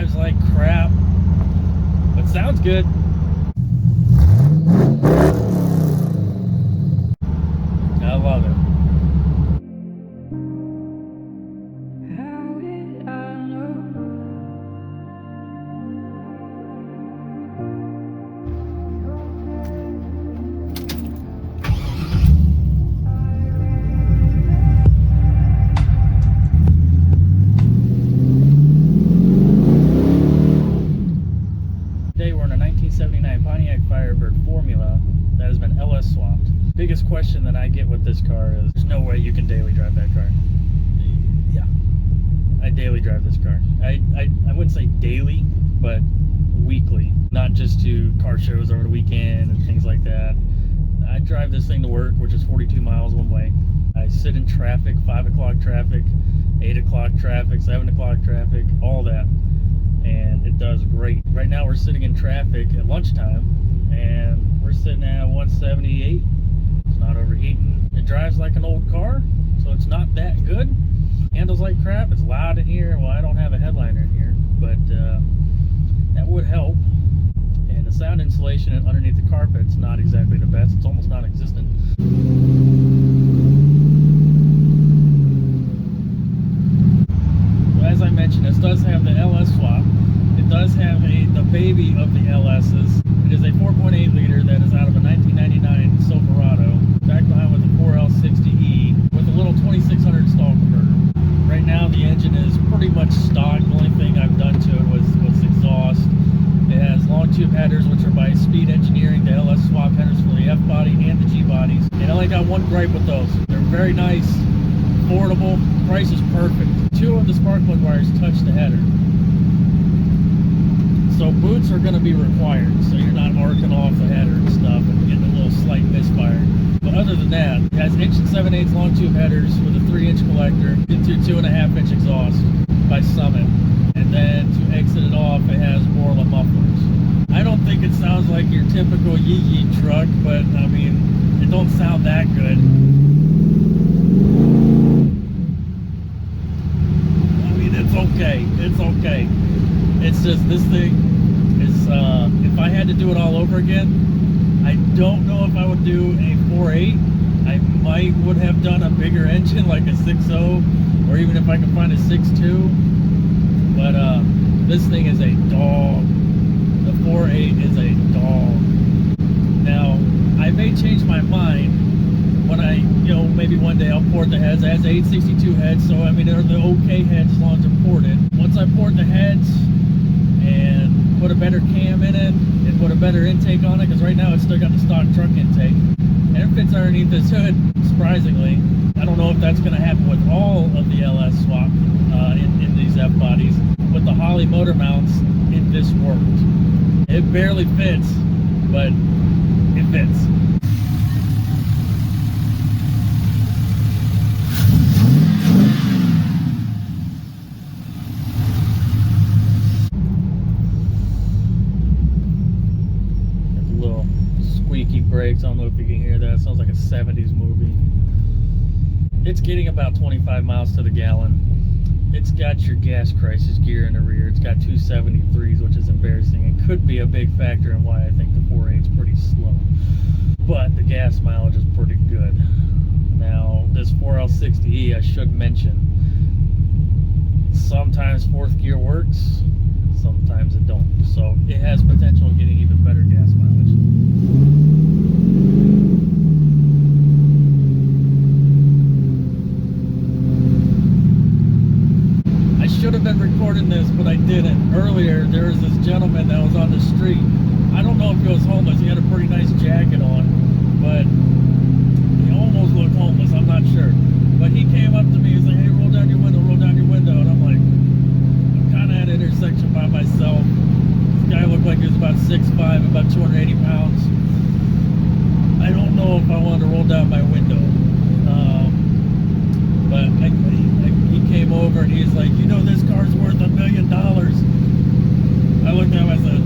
drives like crap, but sounds good. I love it. Today we're in a 1979 Pontiac Firebird Formula that has been LS swapped. Biggest question that I get with this car is there's no way you can daily drive that car. Yeah, I daily drive this car. I wouldn't say daily, but weekly. Not just to car shows over the weekend and things like that. I drive this thing to work, which is 42 miles one way. I sit in traffic, 5 o'clock traffic, 8 o'clock traffic, 7 o'clock traffic, all that. And it does great. Right now we're sitting in traffic at lunchtime and we're sitting at 178. It's not overheating. It drives like an old car, so it's not that good. Handles like crap. It's loud in here. Well, I don't have a headliner in here, but that would help. And the sound insulation underneath the carpet's not exactly the best. It's almost non-existent. As I mentioned, this does have the LS swap. It does have the baby of the LS's. It is a 4.8 liter that is out of a 1999 Silverado, back behind with a 4L60E with a little 2600 stall converter. Right now the engine is pretty much stock. The only thing I've done to it was exhaust. It has long tube headers, which are by Speed Engineering, the LS swap headers for the F body and the G bodies. And I only got one gripe with those. They're very nice, affordable, price is perfect. 2 of the spark plug wires touch the header. So boots are going to be required, so you're not arcing off the header and stuff and getting a little slight misfire. But other than that, it has 1 7/8 long tube headers with a 3-inch collector into 2.5-inch exhaust by Summit. And then to exit it off, it has Borla mufflers. I don't think it sounds like your typical yee-yee truck, but I mean, it don't sound that good. It's okay. It's okay. It's just this thing is, if I had to do it all over again, I don't know if I would do a 4.8. I would have done a bigger engine like a 6.0, or even if I could find a 6.2. But this thing is a dog. The 4.8 is a dog. Now, I may change my mind when I, maybe one day I'll port the heads. It has 862 heads, so I mean, they're the okay heads as long as they're ported. Once I port the heads and put a better cam in it and put a better intake on it, because right now it's still got the stock truck intake, and it fits underneath this hood, surprisingly. I don't know if that's going to happen with all of the LS swap in these F bodies, but the Holley motor mounts in this worked. It barely fits, but it fits. Squeaky brakes. I don't know if you can hear that. It sounds like a 70s movie. It's getting about 25 miles to the gallon. It's got your gas crisis gear in the rear. It's got 273s, which is embarrassing and could be a big factor in why I think the 4.8 is pretty slow. But the gas mileage is pretty good. Now, this 4L60E, I should mention, sometimes 4th gear works, sometimes it don't. So it has potential of getting even better gas mileage. I should have been recording this, but I didn't. Earlier, there was this gentleman that was on the street. I don't know if he was homeless. He had a pretty nice jacket on, but he almost looked homeless. I'm not sure. But he came up to me. He's like, "Hey, roll down your window, roll down your window." And I'm like, I'm kind of at an intersection by myself. This guy looked like he was about 6'5", about 280 pounds. I don't know if I wanted to roll down my window. But he came over and he's like, this car's worth $1 million. I looked at him, I said,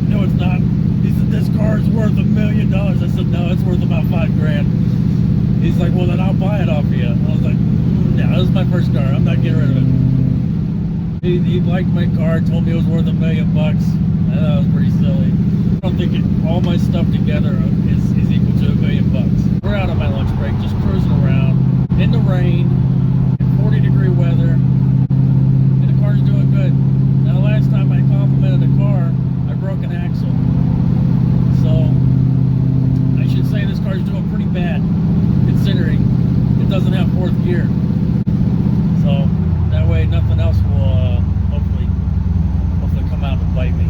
"No, it's not." He said, "This car's worth $1 million. I said, "No, it's worth about $5 grand. He's like, "Well, then I'll buy it off you." I was like, He liked my car, told me it was worth $1 million. I thought it was pretty silly. I don't think all my stuff together is equal to $1 million. We're out on my lunch break, just cruising around in the rain, in 40-degree weather, and the car's doing good. Now, last time I complimented the car, I broke an axle. So I should say this car's doing pretty bad, considering it doesn't have fourth gear. So that way nothing else will hopefully come out and bite me.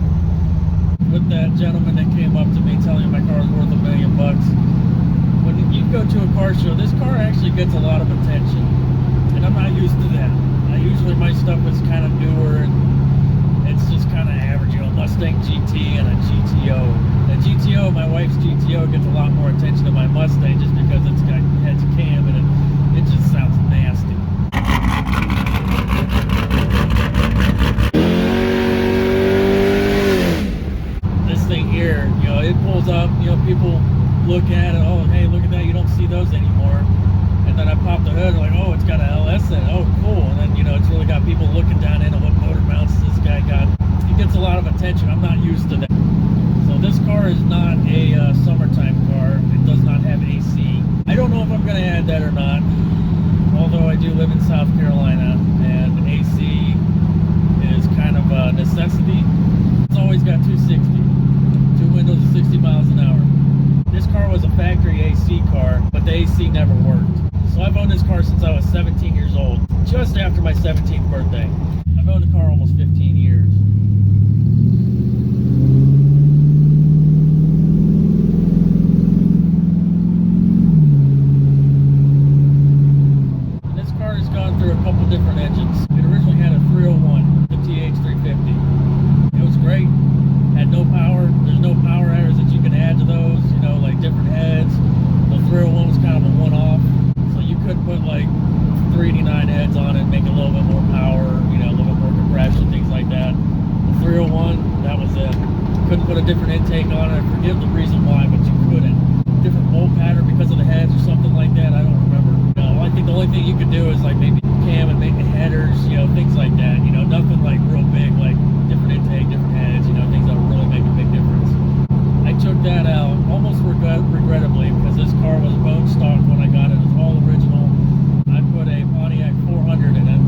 With that gentleman that came up to me telling me my car is worth $1 million, when you go to a car show, this car actually gets a lot of attention, and I'm not used to that. Usually my stuff is kind of newer and it's just kind of average, you know, Mustang GT and a GTO. The GTO, my wife's GTO, gets a lot more attention than my Mustang just because it's got heads cam and it just sounds nasty. This thing here, you know, it pulls up, you know, people look at it, oh, hey, look at that, you don't see those anymore. And then I pop the hood, like, oh, it's got an LS in it, oh, cool. And then, you know, it's really got people looking down into what motor mounts this guy got. He gets a lot of attention. I'm not used to that. So this car is not a summertime car. It does not have AC. I don't know if I'm going to add that or not, although I do live in South Carolina, and AC is kind of a necessity. It's always got 260, two windows at 60 miles an hour. This car was a factory AC car, but the AC never worked. So I've owned this car since I was 17 years old, just after my 17th birthday. I've owned the car almost 15 years. And this car has gone through a couple different engines. It originally had a 301, the TH350. It was great. Had no power. There's no power adders that you can add to those, you know, like different heads. The 301 was kind of a one-off. You could put like 389 heads on it, make it a little bit more power, you know, a little bit more compression, things like that. The 301, that was it. Couldn't put a different intake on it. I forget the reason why, but you couldn't. Different bolt pattern because of the heads or something like that. I don't remember. No, I think the only thing you could do is like maybe cam and make the headers, you know, things like that. You know, nothing like real big, like different intake, different heads, you know, things that would really make a big difference. I took that out almost regrettably because this car was bone stock when I got it. It was all original. I put a Pontiac 400 in it.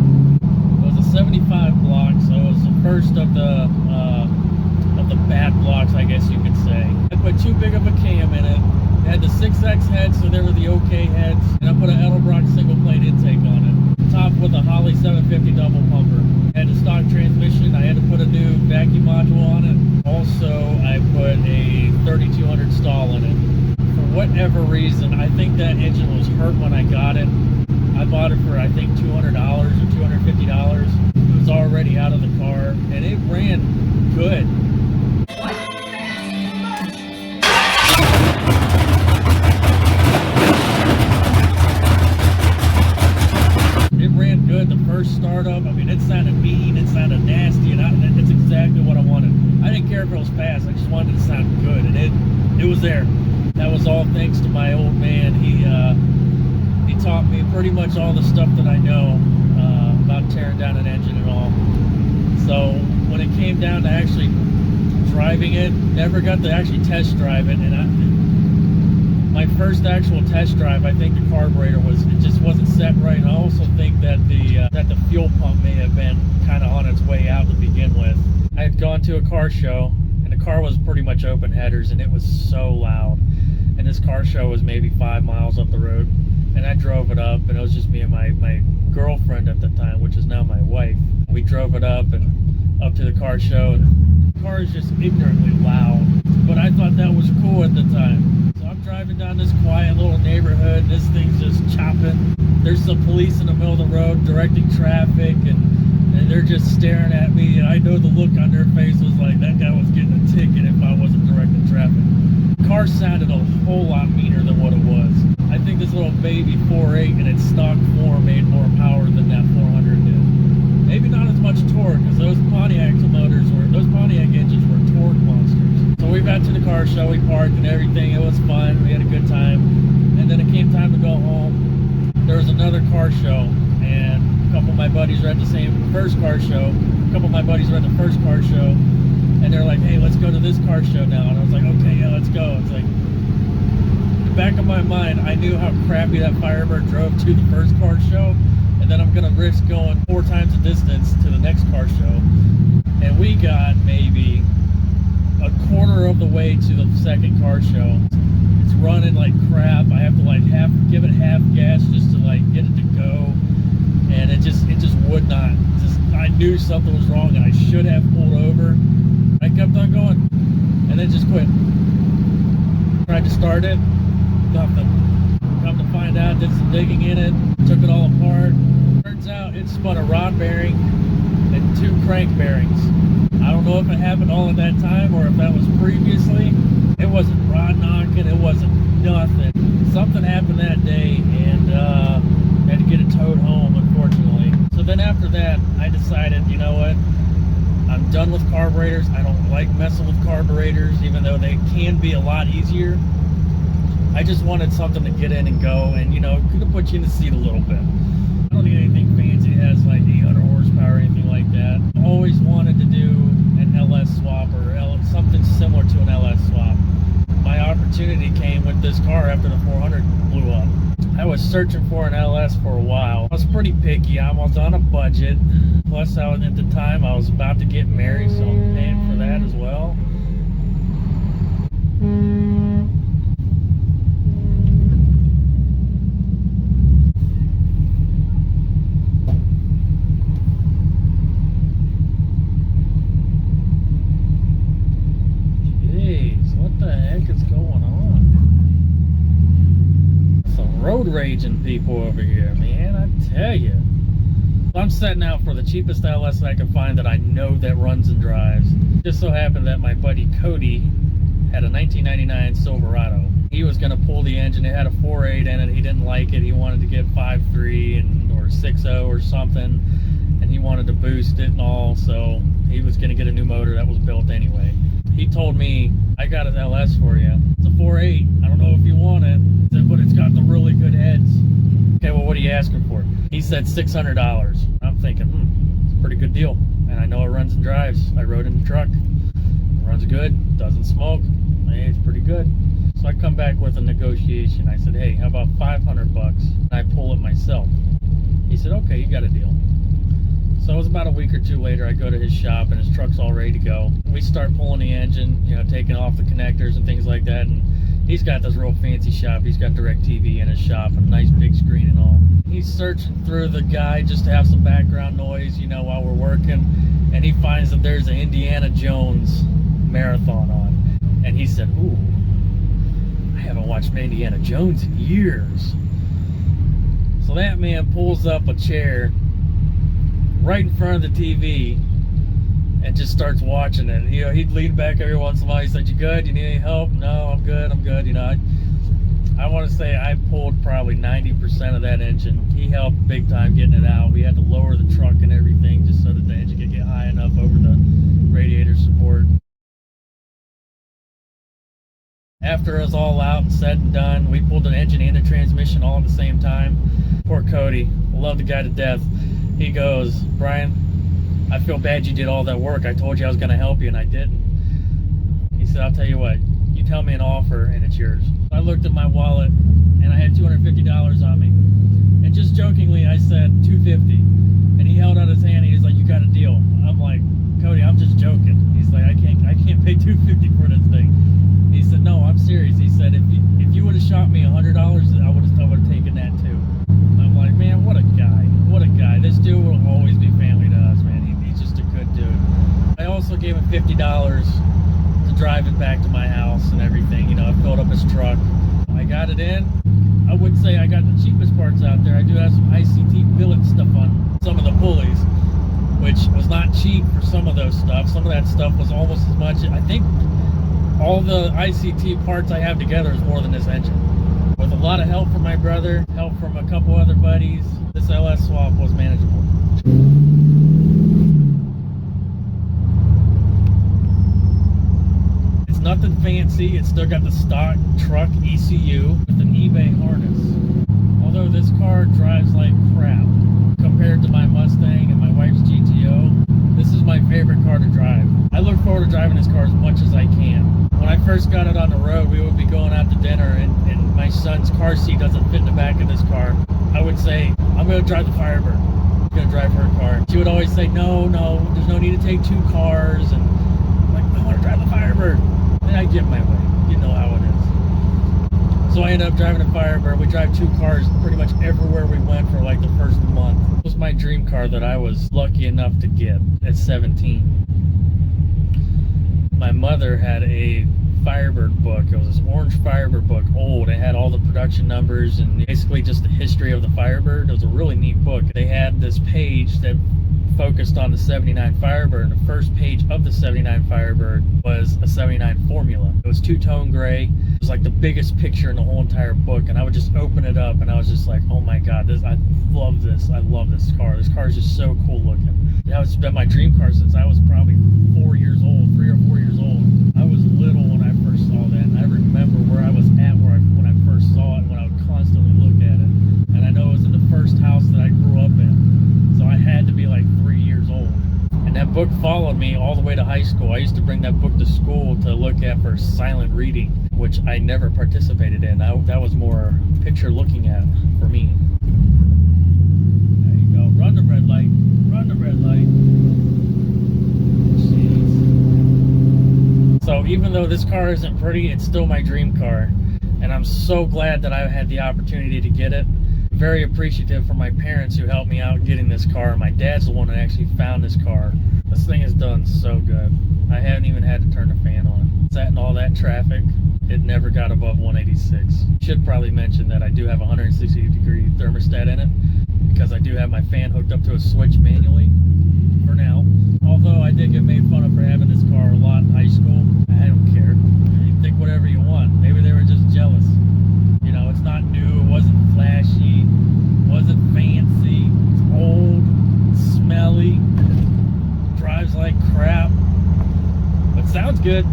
It was a 75 block, so it was the first of the bad blocks, I guess you could say. I put too big of a cam in it. It had the 6X heads, so they were the OK heads, and I put an Edelbrock single plate intake on it. Topped with a Holley 750 double pumper. It had a stock transmission. I had to put a new vacuum module on it. Also, I put a 3200 stall in it. For whatever reason, I think that engine was hurt when I got it. I bought it for, I think, $200 or $250. It was already out of the car, and it ran good. It ran good the first startup. I mean, it sounded mean, it sounded nasty, and it's exactly what I wanted. I didn't care if it was fast, I just wanted it to sound good, and it was there. That was all thanks to my old man. He taught me pretty much all the stuff that I know about tearing down an engine and all. So when it came down to actually driving it, never got to actually test drive it, and my first actual test drive, I think the carburetor just wasn't set right, and I also think that the fuel pump may have been kind of on its way out to begin with. I had gone to a car show, and the car was pretty much open headers, and it was so loud. And this car show was maybe 5 miles up the road, and I drove it up, and it was just me and my girlfriend at the time, which is now my wife. We drove it up and up to the car show, and the car is just ignorantly loud, but I thought that was cool at the time. So I'm driving down this quiet little neighborhood, this thing's just chopping. There's some police in the middle of the road directing traffic, and they're just staring at me, and I know the look on their face was like, that guy was getting a ticket if I wasn't directing traffic. The car sounded a whole lot meaner than what it was. I think this little baby 4.8 in its stock form made more power than that 400 did. Maybe not as much torque, because those Pontiac engines were torque monsters. So we got to the car show, we parked and everything, it was fun, we had a good time. And then it came time to go home. There was another car show, and couple of my buddies were at the first car show. A couple of my buddies were at the first car show, and they're like, "Hey, let's go to this car show now." And I was like, "Okay, yeah, let's go." It's like, in the back of my mind, I knew how crappy that Firebird drove to the first car show, and then I'm gonna risk going 4 times the distance to the next car show. And we got maybe a quarter of the way to the second car show. It's running like crap. I have to like give it half gas just to like get it to go, and it just would not. I knew something was wrong, and I should have pulled over. I kept on going, and then just quit. Tried to start it, nothing. Come to find out, did some digging in it, took it all apart. Turns out it spun a rod bearing and 2 crank bearings. I don't know if it happened all at that time or if that was previously. It wasn't rod knocking, it wasn't nothing. Something happened that day, and had to get it towed home, unfortunately. So then after that, I decided, you know what? I'm done with carburetors. I don't like messing with carburetors, even though they can be a lot easier. I just wanted something to get in and go, and, you know, could put you in the seat a little bit. I don't need anything fancy that has like 800 horsepower or anything like that. I always wanted to do an LS swap or something similar to an LS swap. My opportunity came with this car after the 400 blew up. I was searching for an LS for a while. I was pretty picky. I was on a budget. Plus, at the time, I was about to get married, so I'm paying for that as well. Road raging people over here, man, I tell you. I'm setting out for the cheapest LS I can find that I know that runs and drives. Just so happened that my buddy Cody had a 1999 Silverado. He was going to pull the engine. It had a 4.8 in it. He didn't like it. He wanted to get 5.3 or 6.0 or something, and he wanted to boost it and all, so he was going to get a new motor that was built anyway. He told me, "I got an LS for you. It's a 4.8. I don't know if you want it, but it's got the really good heads." Okay, well, what are you asking for? He said $600. I'm thinking, it's a pretty good deal. And I know it runs and drives. I rode in the truck. It runs good. Doesn't smoke. Hey, it's pretty good. So I come back with a negotiation. I said, "Hey, how about $500? And I pull it myself." He said, "Okay, you got a deal." So it was about a week or 2 later, I go to his shop and his truck's all ready to go. We start pulling the engine, you know, taking off the connectors and things like that. And he's got this real fancy shop. He's got DirecTV in his shop and a nice big screen and all. He's searching through the guide just to have some background noise, you know, while we're working. And he finds that there's an Indiana Jones marathon on. And he said, "Ooh, I haven't watched Indiana Jones in years." So that man pulls up a chair right in front of the TV and just starts watching it. You know, he'd lean back every once in a while. He said, "You good? You need any help?" "No, I'm good. I'm good." You know, I want to say I pulled probably 90% of that engine. He helped big time getting it out. We had to lower the truck and everything just so that the engine could get high enough over the radiator support. After it was all out and said and done, we pulled the engine and the transmission all at the same time. Poor Cody. I love the guy to death. He goes, "Brian, I feel bad you did all that work. I told you I was going to help you, and I didn't." He said, "I'll tell you what, you tell me an offer, and it's yours." I looked at my wallet, and I had $250 on me. And just jokingly, I said, $250. And he held out his hand, and he's like, "You got a deal." I'm like, "Cody, I'm just joking." He's like, I can't pay $250 for this thing." He said, "No, I'm serious." He said, if you would have shot me $100, I would have taken that too." I'm like, man, what a guy. What a guy. This dude will always be family to us, man. He's just a good dude. I also gave him $50 to drive it back to my house and everything. You know, I filled up his truck. I got it in. I wouldn't say I got the cheapest parts out there. I do have some ICT billet stuff on some of the pulleys, which was not cheap for some of those stuff. Some of that stuff was almost as much. I think all the ICT parts I have together is more than this engine. With a lot of help from my brother, help from a couple other buddies, this LS swap was manageable. It's nothing fancy. It's still got the stock truck ECU with an eBay harness. Although this car drives like crap compared compared to my Mustang and my wife's GTO, this is my favorite car to drive. I look forward to driving this car as much as I can. When I first got it on the road, we would be going out to dinner, and my son's car seat doesn't fit in the back of this car. I would say, I'm going to drive the Firebird. I'm going to drive her car. She would always say, no, there's no need to take two cars. And I'm like, I want to drive the Firebird. And I get my way. You know how it is. So I ended up driving a Firebird. We drive two cars pretty much everywhere we went for like the first month. It was my dream car that I was lucky enough to get at 17. My mother had a Firebird book. It was this orange Firebird book, old. It had all the production numbers and basically just the history of the Firebird. It was a really neat book. They had this page that focused on the 79 Firebird, and the first page of the 79 Firebird was a 79 Formula. It was two-tone gray. It was like the biggest picture in the whole entire book, and I would just open it up and I was just like, oh my god, I love this. I love this car. This car is just so cool looking. Yeah, it's been my dream car since I was probably 4 years old, 3 or 4 years old. I was little when I first saw that, and I remember where I was at when I first saw it, when I would constantly look at it. And I know it was in the first house that I grew up in, so I had to be like 3 years old. And that book followed me all the way to high school. I used to bring that book to school to look at for silent reading, which I never participated in. That was more picture looking at for me. There you go. Run the red light. Run the red light. Jeez. So even though this car isn't pretty, it's still my dream car. And I'm so glad that I had the opportunity to get it. Very appreciative for my parents who helped me out getting this car. My dad's the one that actually found this car. This thing is done so good. I haven't even had to turn the fan on. Sat in all that traffic, it never got above 186. Should probably mention that I do have a 160-degree thermostat in it, because I do have my fan hooked up to a switch manually for now. Although I did get made fun of for having this car a lot in high school. I don't care. You can think whatever you want. Maybe they were just jealous. You know, it's not new, it wasn't flashy, wasn't fancy, it's old, it's smelly, drives like crap, but sounds good.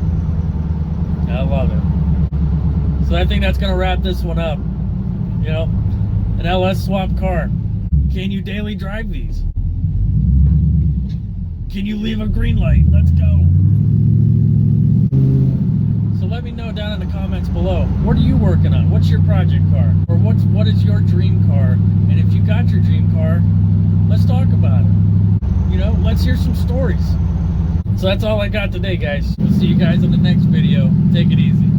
I love it. So I think that's going to wrap this one up. You know, an LS swap car. Can you daily drive these? Can you leave a green light? Let's go. So let me know down in the comments below. What are you working on? What's your project car? Or what is your dream car? And if you got your dream car, let's talk about it. You know, let's hear some stories. So that's all I got today, guys. We'll see you guys in the next video. Take it easy.